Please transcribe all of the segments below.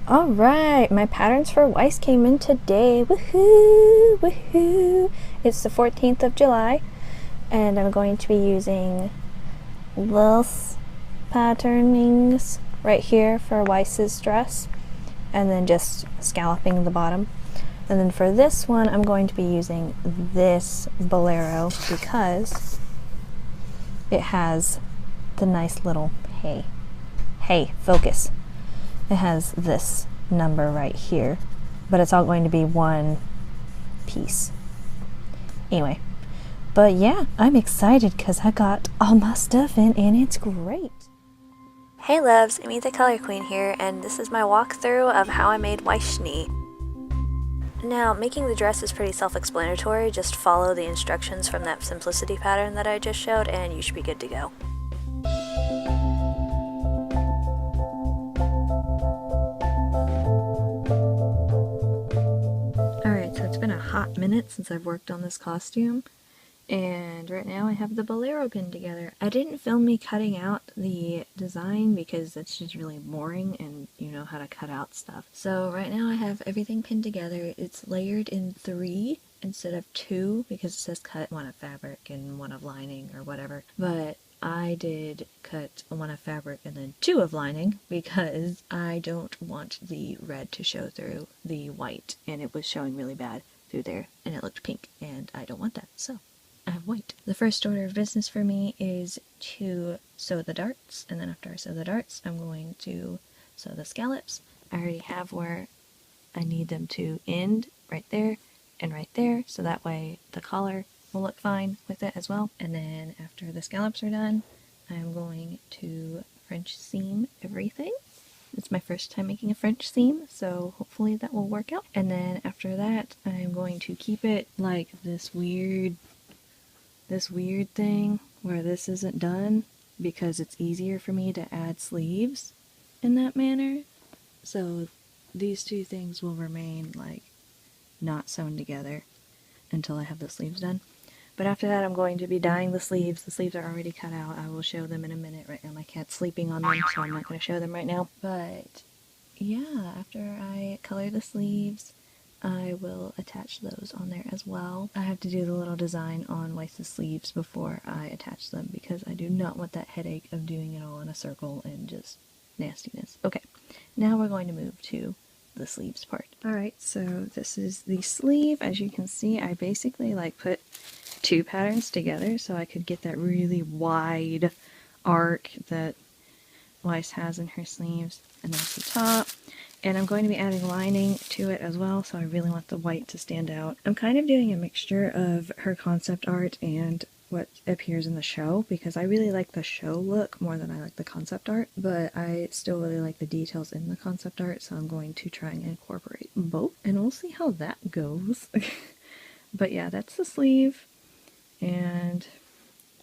Alright, my patterns for Weiss came in today. Woohoo! Woohoo! It's the 14th of July, and I'm going to be using this patternings right here for Weiss's dress, and then just scalloping the bottom. And then for this one, I'm going to be using this Bolero because it has the nice little, hey, focus. It has this number right here, but it's all going to be one piece. Anyway, but yeah, I'm excited because I got all my stuff in and it's great. Hey loves, Amy the Color Queen here, and this is my walkthrough of how I made Weiss Schnee. Now, making the dress is pretty self-explanatory. Just follow the instructions from that simplicity pattern that I just showed and you should be good to go. Alright, so it's been a hot minute since I've worked on this costume, and right now I have the Bolero pinned together. I didn't film me cutting out the design because that's just really boring and you know how to cut out stuff. So right now I have everything pinned together. It's layered in 3 instead of 2 because it says cut one of fabric and one of lining or whatever. But I did cut one of fabric and then 2 of lining because I don't want the red to show through the white, and it was showing really bad through there and it looked pink and I don't want that, so I have white. The first order of business for me is to sew the darts, and then after I sew the darts I'm going to sew the scallops. I already have where I need them to end, right there and right there, so that way the collar will look fine with it as well. And then after the scallops are done, I'm going to French seam everything. It's my first time making a French seam, so hopefully that will work out. And then after that, I'm going to keep it like this weird thing where this isn't done because it's easier for me to add sleeves in that manner. So these 2 things will remain like not sewn together until I have the sleeves done. But after that I'm going to be dyeing the sleeves. The sleeves are already cut out. I will show them in a minute. Right now my cat's sleeping on them, so I'm not going to show them right now. But yeah, after I color the sleeves, I will attach those on there as well. I have to do the little design on Weiss's sleeves before I attach them because I do not want that headache of doing it all in a circle and just nastiness. Okay, now we're going to move to the sleeves part. Alright, so this is the sleeve. As you can see, I basically like put 2 patterns together so I could get that really wide arc that Weiss has in her sleeves. And that's the top. And I'm going to be adding lining to it as well, so I really want the white to stand out. I'm kind of doing a mixture of her concept art and what appears in the show, because I really like the show look more than I like the concept art, but I still really like the details in the concept art, so I'm going to try and incorporate both, and we'll see how that goes. But yeah, that's the sleeve, and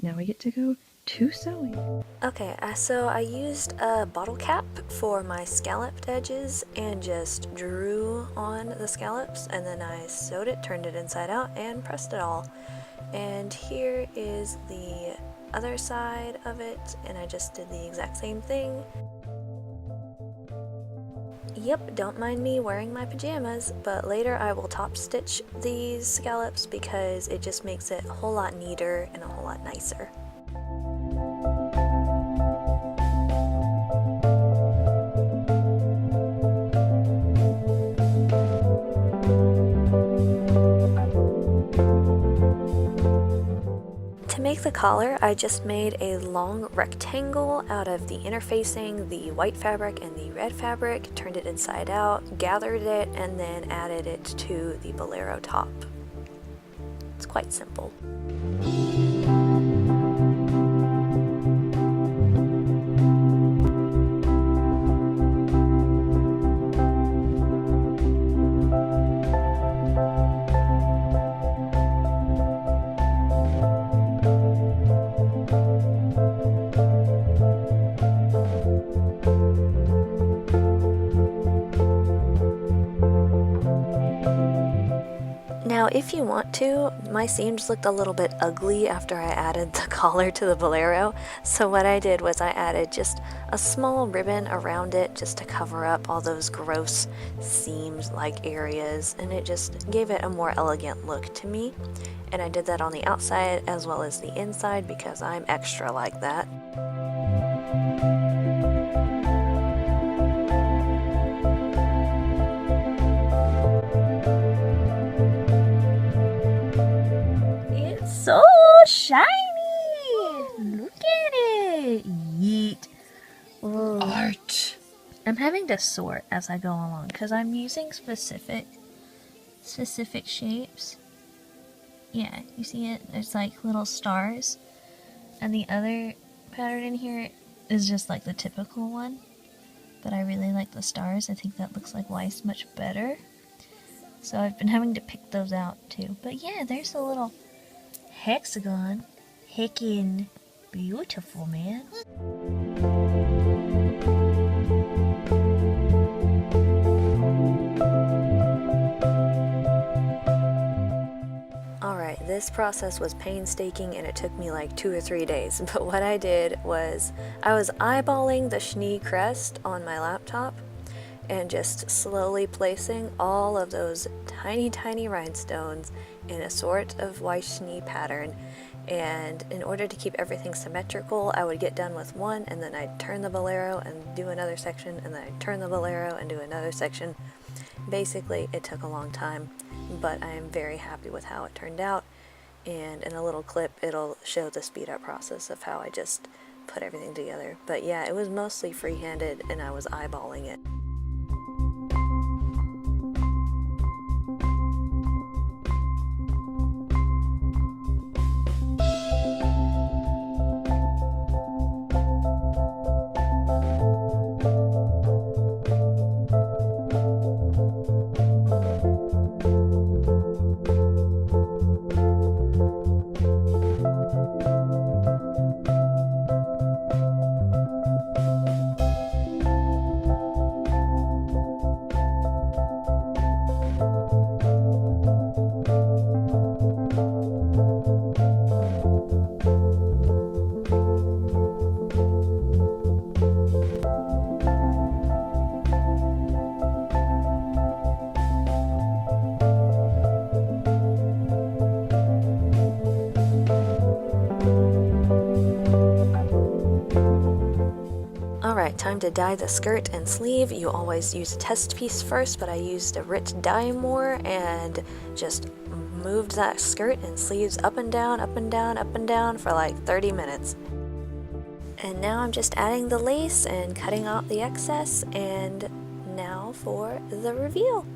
now we get to go to sewing. Okay, so I used a bottle cap for my scalloped edges and just drew on the scallops, and then I sewed it, turned it inside out, and pressed it all. And here is the other side of it, and I just did the exact same thing. Yep, don't mind me wearing my pajamas, but later I will top stitch these scallops because it just makes it a whole lot neater and a whole lot nicer. To make the collar, I just made a long rectangle out of the interfacing, the white fabric and the red fabric, turned it inside out, gathered it, and then added it to the Bolero top. It's quite simple. if you want to, my seams looked a little bit ugly after I added the collar to the Bolero, so what I did was I added just a small ribbon around it just to cover up all those gross seams-like areas, and it just gave it a more elegant look to me. And I did that on the outside as well as the inside because I'm extra like that. So shiny! Look at it! Yeet. Whoa. Art. I'm having to sort as I go along because I'm using specific shapes. Yeah, you see it? There's like little stars. And the other pattern in here is just like the typical one. But I really like the stars. I think that looks like Weiss much better. So I've been having to pick those out too. But yeah, there's a little hexagon. Heckin' beautiful, man. Alright, this process was painstaking and it took me like 2 or 3 days, but what I did was I was eyeballing the Schnee crest on my laptop and just slowly placing all of those tiny rhinestones in a sort of Weiss Schnee pattern. And in order to keep everything symmetrical, I would get done with one and then I'd turn the Bolero and do another section, and then I'd turn the Bolero and do another section. Basically, it took a long time, but I am very happy with how it turned out. And in a little clip, it'll show the speed up process of how I just put everything together. But yeah, it was mostly free-handed and I was eyeballing it. Alright, time to dye the skirt and sleeve. You always use a test piece first, but I used a Rit dye more and just moved that skirt and sleeves up and down, up and down, up and down for like 30 minutes. And now I'm just adding the lace and cutting out the excess, and now for the reveal.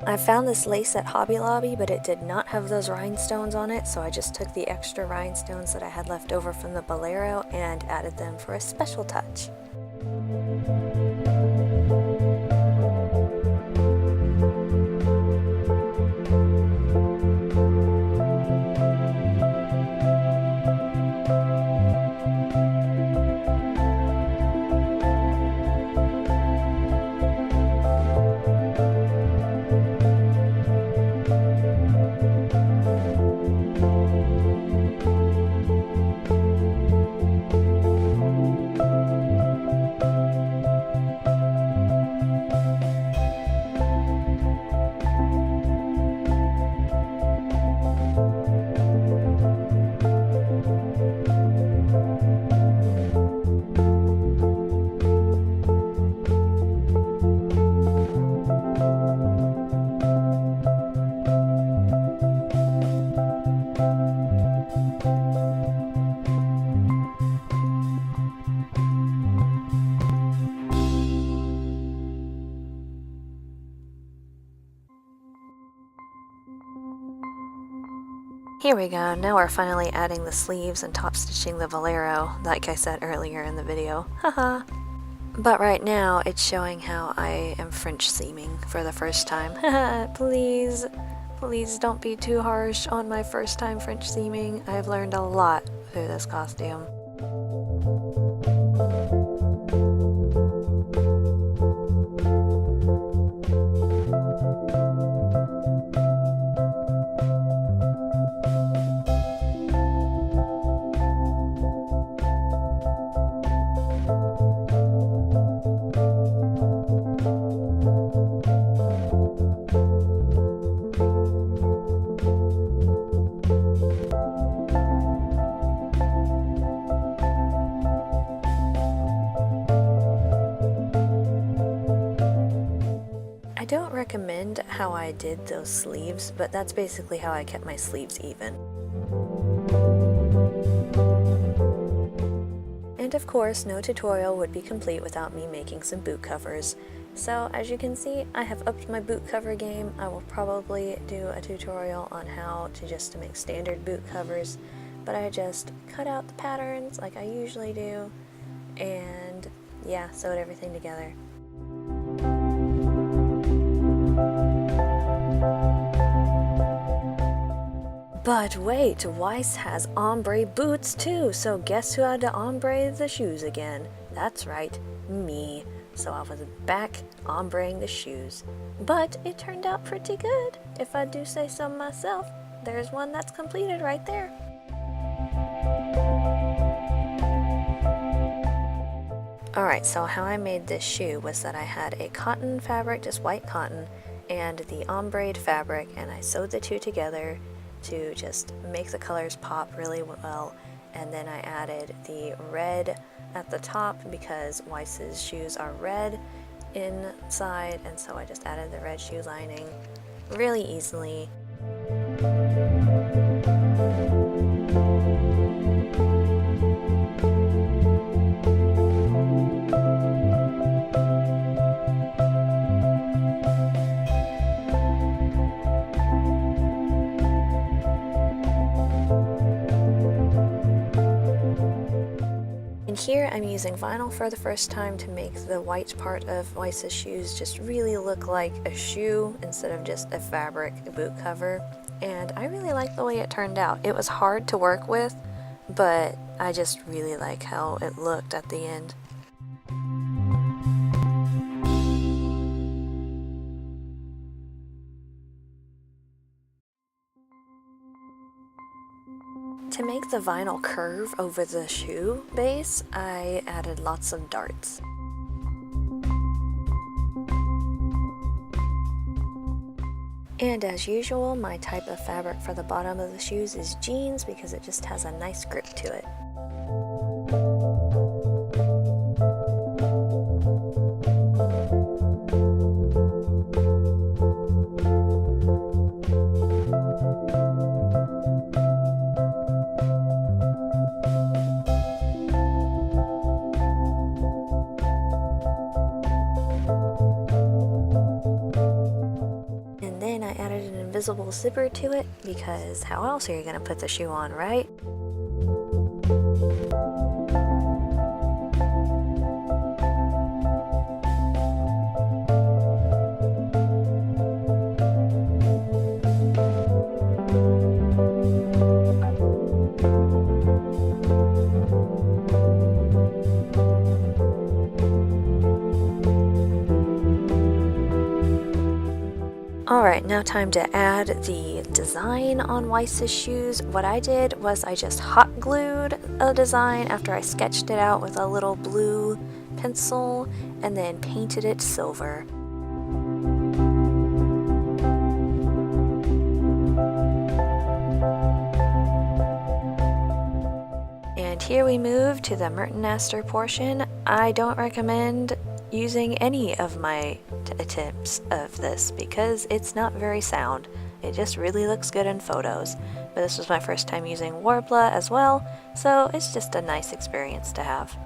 I found this lace at Hobby Lobby, but it did not have those rhinestones on it, so I just took the extra rhinestones that I had left over from the Bolero and added them for a special touch. Here we go, now we're finally adding the sleeves and top stitching the Bolero, like I said earlier in the video. Haha! But right now, it's showing how I am French seaming for the first time. Please, please don't be too harsh on my first time French seaming. I've learned a lot through this costume. I don't recommend how I did those sleeves, but that's basically how I kept my sleeves even. And of course, no tutorial would be complete without me making some boot covers. So as you can see, I have upped my boot cover game. I will probably do a tutorial on how to make standard boot covers, but I just cut out the patterns like I usually do, and yeah, sewed everything together. But wait, Weiss has ombre boots too, so guess who had to ombre the shoes again? That's right, me. So I was back ombreing the shoes. But it turned out pretty good, if I do say so myself. There's one that's completed right there. Alright, so how I made this shoe was that I had a cotton fabric, just white cotton, and the ombre fabric, and I sewed the two together to just make the colors pop really well, and then I added the red at the top because Weiss's shoes are red inside, and so I just added the red shoe lining really easily. Here I'm using vinyl for the first time to make the white part of Weiss's shoes just really look like a shoe instead of just a fabric boot cover, and I really like the way it turned out. It was hard to work with, but I just really like how it looked at the end. To make the vinyl curve over the shoe base, I added lots of darts. And as usual, my type of fabric for the bottom of the shoes is jeans because it just has a nice grip to it. Invisible zipper to it, because how else are you going to put the shoe on, right? Alright, now time to add the design on Weiss's shoes. What I did was I just hot glued a design after I sketched it out with a little blue pencil and then painted it silver. And here we move to the Merton portion. I don't recommend using any of my attempts of this because it's not very sound. It just really looks good in photos. But this was my first time using Worklog as well, so it's just a nice experience to have.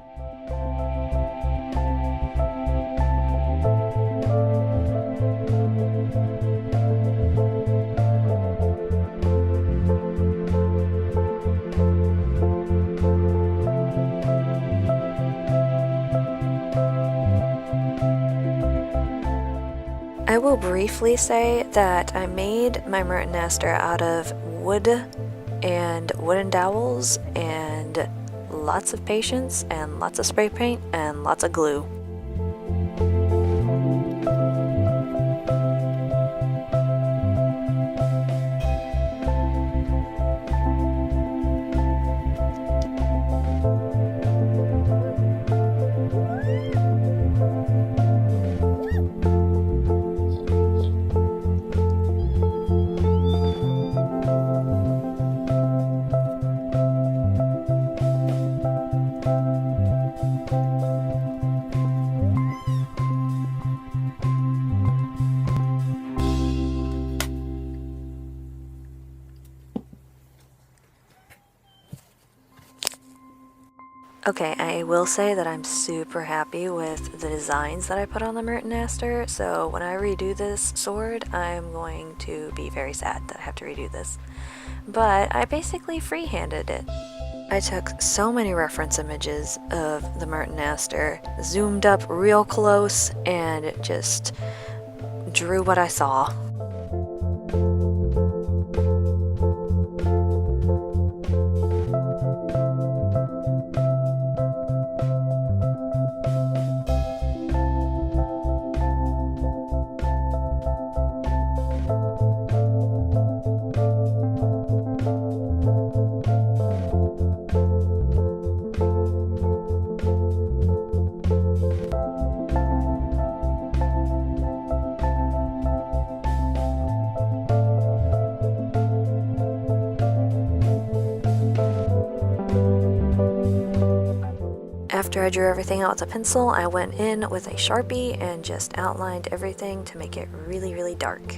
briefly say that I made my Merton Aster out of wood and wooden dowels and lots of patience and lots of spray paint and lots of glue. Okay, I will say that I'm super happy with the designs that I put on the Merton Aster, so when I redo this sword, I'm going to be very sad that I have to redo this. But I basically freehanded it. I took so many reference images of the Merton Aster, zoomed up real close, and just drew what I saw. After I drew everything out with a pencil, I went in with a Sharpie and just outlined everything to make it really, really dark.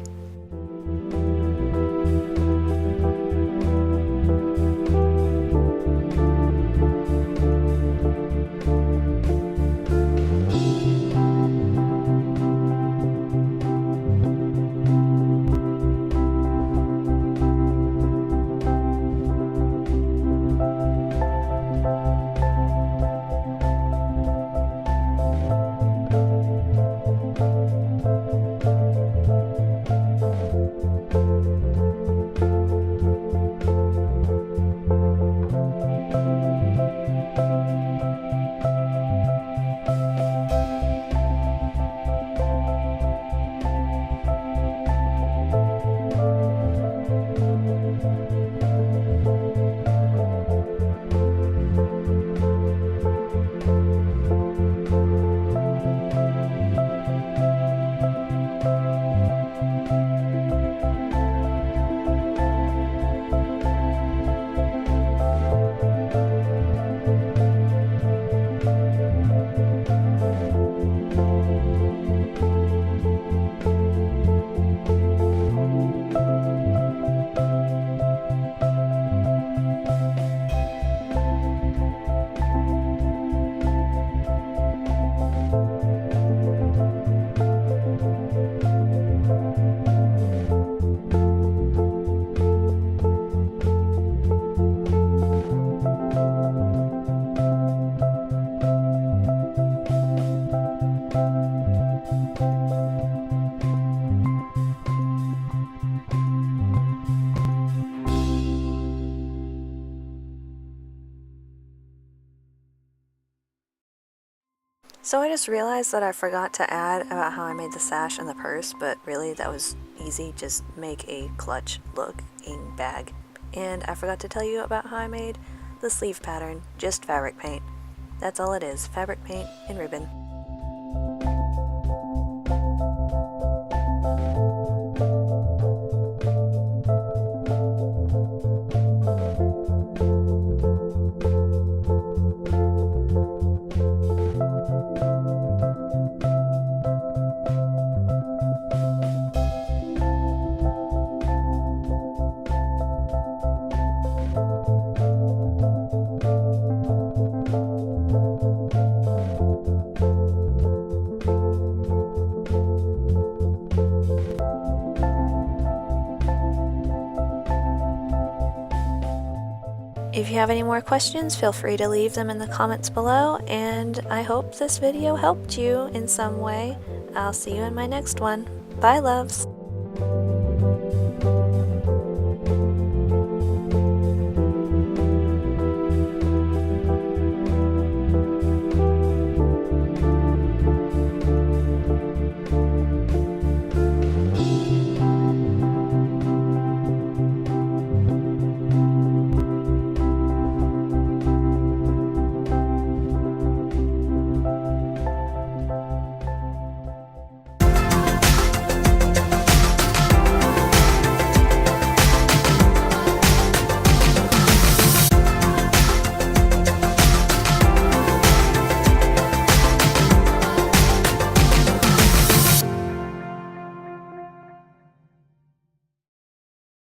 So I just realized that I forgot to add about how I made the sash and the purse, but really that was easy, just make a clutch looking bag. And I forgot to tell you about how I made the sleeve pattern, just fabric paint. That's all it is, fabric paint and ribbon. If you have any more questions, feel free to leave them in the comments below, and I hope this video helped you in some way. I'll see you in my next one. Bye, loves!